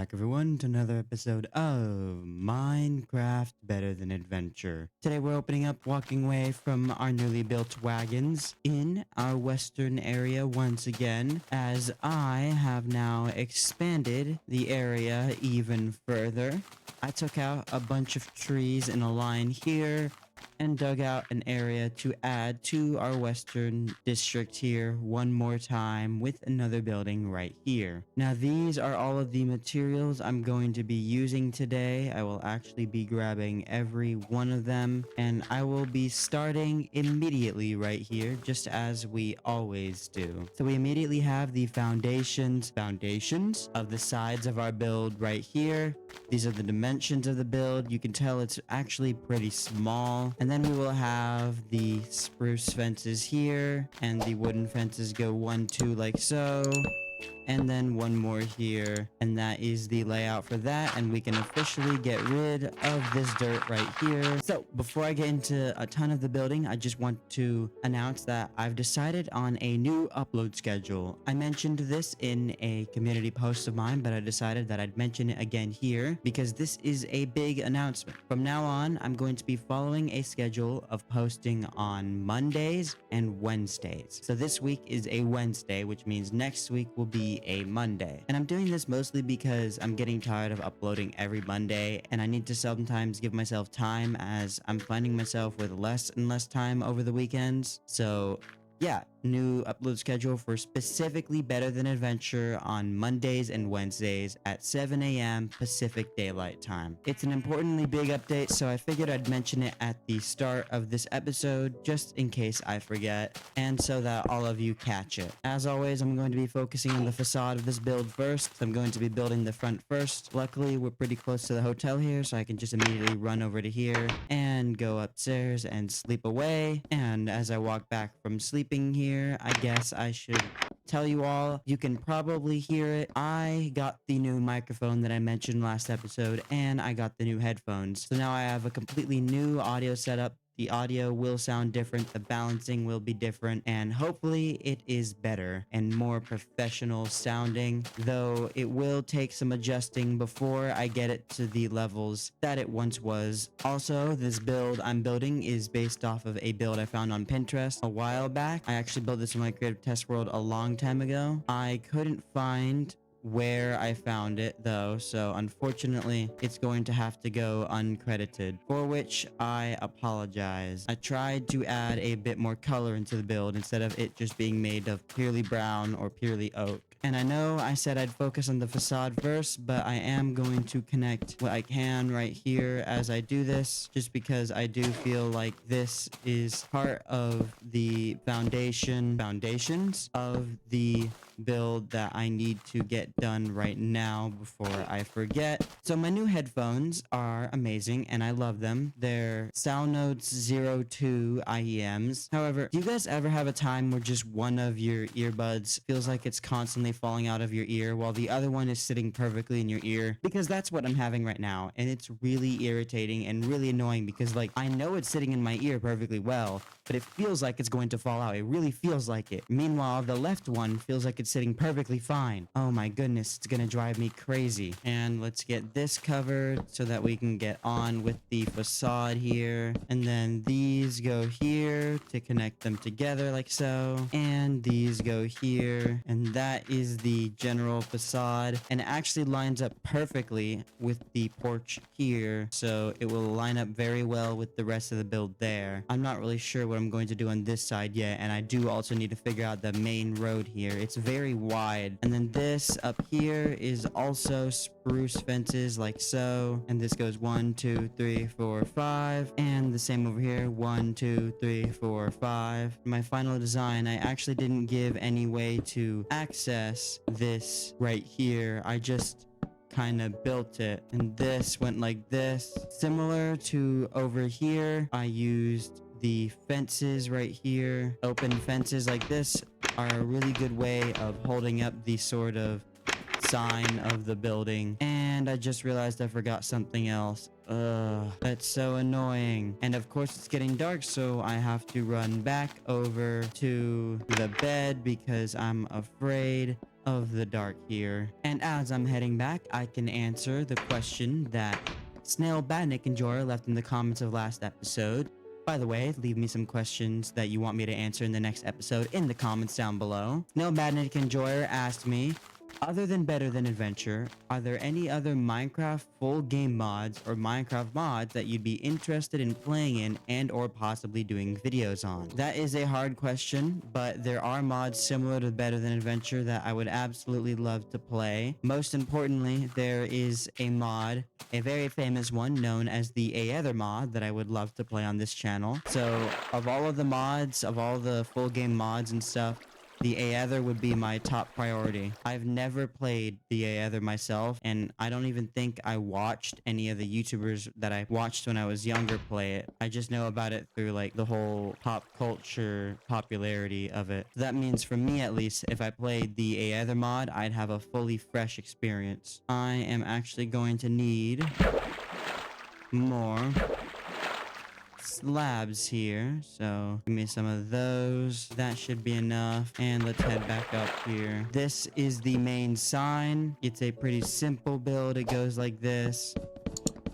back, everyone, to another episode of Minecraft Better Than Adventure. Today we're opening up walking away from our newly built wagons in our western area once again, as I have now expanded the area even further. I took out a bunch of trees in a line here and dug out an area to add to our western district here one more time with another building right here. Now these are all of the materials I'm going to be using today. I will actually be grabbing every one of them and I will be starting immediately right here, just as we always do. So we immediately have the foundations of the sides of our build right here. These are the dimensions of the build. You can tell it's actually pretty small. And then we will have the spruce fences here, and the wooden fences go 1, 2 like so. And then one more here, and that is the layout for that, and we can officially get rid of this dirt right here. So before I get into a ton of the building, I just want to announce that I've decided on a new upload schedule. I mentioned this in a community post of mine, but I decided that I'd mention it again here because this is a big announcement. From now on, I'm going to be following a schedule of posting on Mondays and Wednesdays. So this week is a Wednesday, which means next week will be a Monday. And I'm doing this mostly because I'm getting tired of uploading every Monday, and I need to sometimes give myself time, as I'm finding myself with less and less time over the weekends. So yeah, new upload schedule for specifically Better Than Adventure on Mondays and Wednesdays at 7 a.m. Pacific Daylight Time. It's an importantly big update, so I figured I'd mention it at the start of this episode just in case I forget, and so that all of you catch it. As always, I'm going to be focusing on the facade of this build first. I'm going to be building the front first. Luckily, we're pretty close to the hotel here, so I can just immediately run over to here and go upstairs and sleep away. And as I walk back from sleeping here, I guess I should tell you all, you can probably hear it. I got the new microphone that I mentioned last episode, and I got the new headphones. So now I have a completely new audio setup. The audio will sound different, the balancing will be different, and hopefully it is better and more professional sounding, though it will take some adjusting before I get it to the levels that it once was. Also, this build I'm building is based off of a build I found on Pinterest a while back. I actually built this in my creative test world a long time ago. I couldn't find where I found it though, so unfortunately it's going to have to go uncredited, for which I apologize. I tried to add a bit more color into the build instead of it just being made of purely brown or purely oak. And I know I said I'd focus on the facade first, but I am going to connect what I can right here as I do this, just because I do feel like this is part of the foundations of the build that I need to get done right now before I forget. So my new headphones are amazing and I love them. They're SoundNotes 02 IEMs. However, do you guys ever have a time where just one of your earbuds feels like it's constantly falling out of your ear while the other one is sitting perfectly in your ear? Because that's what I'm having right now, and it's really irritating and really annoying because, like, I know it's sitting in my ear perfectly well, but it feels like it's going to fall out. It really feels like it. Meanwhile, the left one feels like it's sitting perfectly fine. Oh my goodness, it's gonna drive me crazy. And let's get this covered so that we can get on with the facade here. And then these go here to connect them together like so. And these go here. And that is the general facade. And it actually lines up perfectly with the porch here. So it will line up very well with the rest of the build there. I'm not really sure what I'm going to do on this side yet, and I do also need to figure out the main road here. It's very wide, and then this up here is also spruce fences like so, and this goes 1, 2, 3, 4, 5, and the same over here, 1, 2, 3, 4, 5. My final design, I actually didn't give any way to access this right here. I just kind of built it, and this went like this. Similar to over here, I used the fences right here. Open fences like this are a really good way of holding up the sort of sign of the building. And I just realized I forgot something else. Ugh, that's so annoying. And of course it's getting dark, so I have to run back over to the bed because I'm afraid of the dark here. And as I'm heading back, I can answer the question that Snail, Badnick, and Jorah left in the comments of last episode. By the way, leave me some questions that you want me to answer in the next episode in the comments down below. Snail, Badnick, and Jorah asked me, other than Better Than Adventure, are there any other Minecraft full game mods or Minecraft mods that you'd be interested in playing in and or possibly doing videos on? That is a hard question, but there are mods similar to Better Than Adventure that I would absolutely love to play. Most importantly, there is a mod, a very famous one known as the Aether mod that I would love to play on this channel. So of all of the mods, of all the full game mods and stuff, the Aether would be my top priority. I've never played the Aether myself, and I don't even think I watched any of the YouTubers that I watched when I was younger play it. I just know about it through like the whole pop culture popularity of it. That means for me at least, if I played the Aether mod, I'd have a fully fresh experience. I am actually going to need more slabs here, so give me some of those. That should be enough, and let's head back up here. This is the main sign. It's a pretty simple build. It goes like this.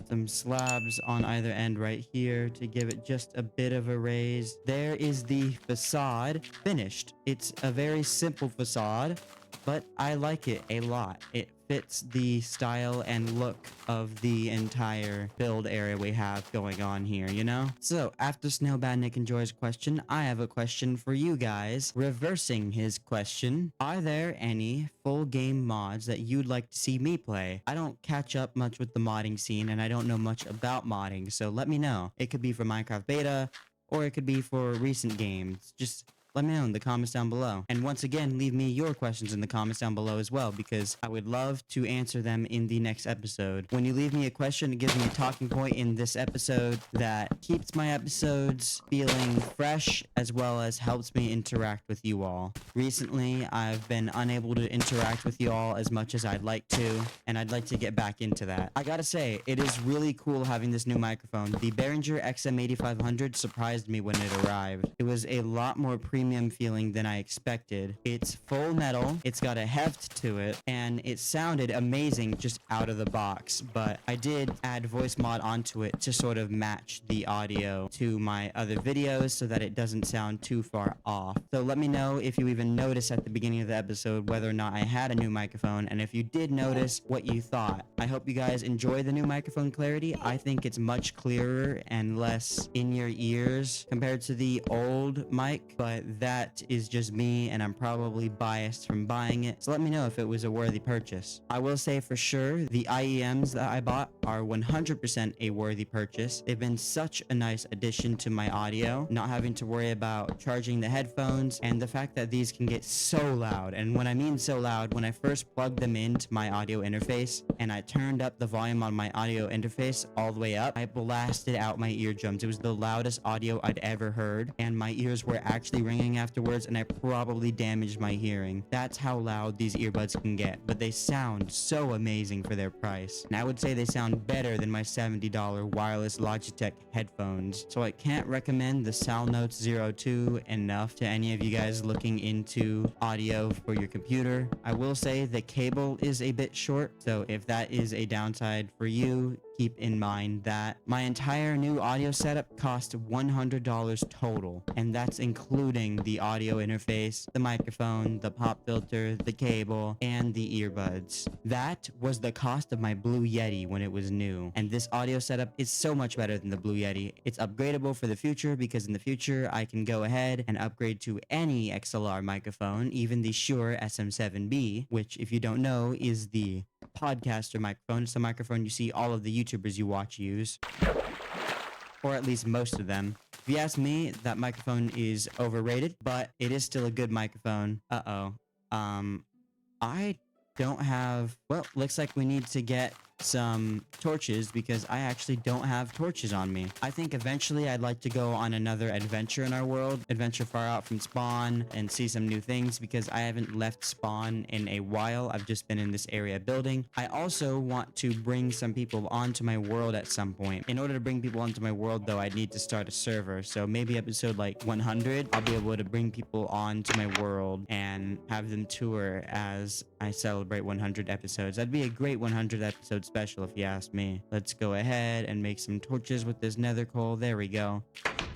Some slabs on either end right here to give it just a bit of a raise. There is the facade finished. It's a very simple facade, but I like it a lot. It fits the style and look of the entire build area we have going on here, you know? So, after Snail, Badnick, and Joy's question, I have a question for you guys. Reversing his question, are there any full game mods that you'd like to see me play? I don't catch up much with the modding scene, and I don't know much about modding, so let me know. It could be for Minecraft Beta, or it could be for recent games. Just let me know in the comments down below. And once again, leave me your questions in the comments down below as well, because I would love to answer them in the next episode. When you leave me a question, it gives me a talking point in this episode that keeps my episodes feeling fresh, as well as helps me interact with you all. Recently, I've been unable to interact with you all as much as I'd like to, and I'd like to get back into that. I gotta say, it is really cool having this new microphone. The Behringer XM8500 surprised me when it arrived. It was a lot more premium feeling than I expected. It's full metal, it's got a heft to it, and it sounded amazing just out of the box, but I did add voice mod onto it to sort of match the audio to my other videos so that it doesn't sound too far off. So let me know if you even noticed at the beginning of the episode whether or not I had a new microphone, and if you did notice, what you thought. I hope you guys enjoy the new microphone clarity. I think it's much clearer and less in your ears compared to the old mic, but that is just me, and I'm probably biased from buying it, so let me know if it was a worthy purchase. I will say for sure, the IEMs that I bought are 100% a worthy purchase. They've been such a nice addition to my audio, not having to worry about charging the headphones, and the fact that these can get so loud. And when I mean so loud, when I first plugged them into my audio interface, and I turned up the volume on my audio interface all the way up, I blasted out my eardrums. It was the loudest audio I'd ever heard, and my ears were actually ringing afterwards, and I probably damaged my hearing. That's how loud these earbuds can get, but they sound so amazing for their price. And I would say they sound better than my $70 wireless Logitech headphones. So I can't recommend the Soundnotes 02 enough to any of you guys looking into audio for your computer. I will say the cable is a bit short, so if that is a downside for you, keep in mind that my entire new audio setup cost $100 total, and that's including the audio interface, the microphone, the pop filter, the cable, and the earbuds. That was the cost of my Blue Yeti when it was new, and this audio setup is so much better than the Blue Yeti. It's upgradable for the future, because in the future I can go ahead and upgrade to any XLR microphone, even the Shure SM7B, which, if you don't know, is the podcaster microphone. It's the microphone you see all of the YouTubers you watch use, or at least most of them. If you ask me, that microphone is overrated, but it is still a good microphone. I don't have... Well, looks like we need to get some torches because I actually don't have torches on me. I think eventually I'd like to go on another adventure in our world, adventure far out from spawn, and see some new things because I haven't left spawn in a while. I've just been in this area building. I also want to bring some people onto my world at some point. In order to bring people onto my world though, I'd need to start a server. So maybe episode like 100, I'll be able to bring people onto my world and have them tour as I celebrate 100 episodes. That'd be a great 100 episode special if you ask me. Let's go ahead and make some torches with this nether coal. There we go.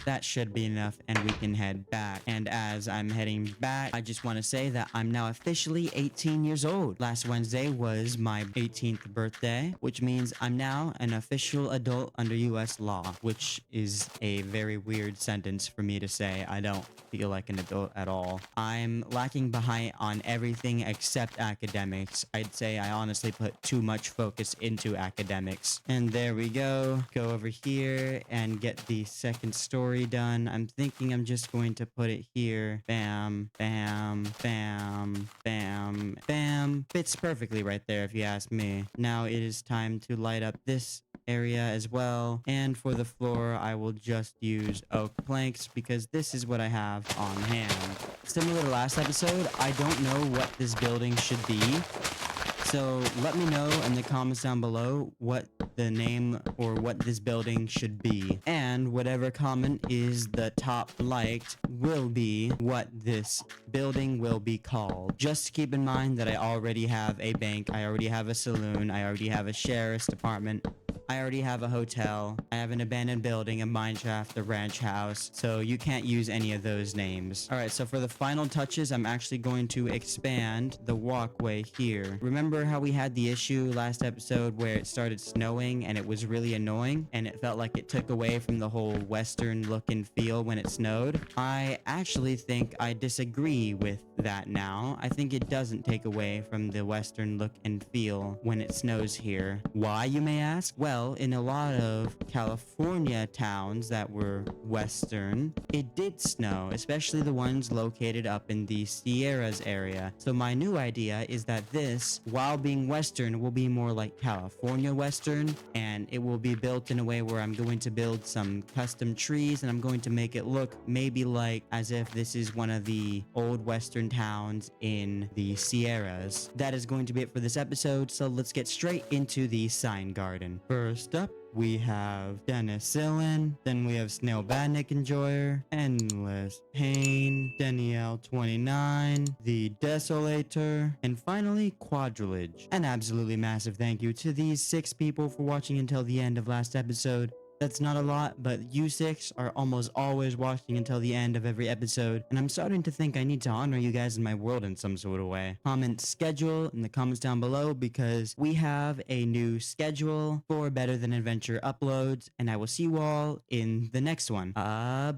That should be enough and we can head back. And as I'm heading back, I just want to say that I'm now officially 18 years old. Last Wednesday was my 18th birthday, which means I'm now an official adult under US law, which is a very weird sentence for me to say. I don't feel like an adult at all. I'm lacking behind on everything except academics. I'd say I honestly put too much focus into academics. And there we go. Go over here and get the second story done. I'm thinking I'm just going to put it here. Bam, bam, bam, bam, bam. Fits perfectly right there if you ask me. Now it is time to light up this area as well. And for the floor, I will just use oak planks because this is what I have on hand. Similar to last episode, I don't know what this building should be. So let me know in the comments down below what the name or what this building should be. And whatever comment is the top liked will be what this building will be called. Just keep in mind that I already have a bank, I already have a saloon, I already have a sheriff's department, I already have a hotel, I have an abandoned building, a mine shaft, a ranch house, so you can't use any of those names. Alright, so for the final touches, I'm actually going to expand the walkway here. Remember how we had the issue last episode where it started snowing and it was really annoying and it felt like it took away from the whole western look and feel when it snowed? I actually think I disagree with that now. I think it doesn't take away from the western look and feel when it snows here. Why, you may ask? Well, in a lot of California towns that were western, it did snow, especially the ones located up in the Sierras area. So my new idea is that this, while being western, will be more like California western, and it will be built in a way where I'm going to build some custom trees and I'm going to make it look maybe like as if this is one of the old western towns in the Sierras. That is going to be it for this episode, so let's get straight into the sign garden. First up, we have Dennis-Illan, then we have Snail Badnick Enjoyer, Endless Pain, Danielle29, The Desolator, and finally Quadrilige. An absolutely massive thank you to these 6 people for watching until the end of last episode. That's not a lot, but you 6 are almost always watching until the end of every episode, and I'm starting to think I need to honor you guys in my world in some sort of way. Comment schedule in the comments down below because we have a new schedule for Better Than Adventure uploads, and I will see you all in the next one. Bye-bye!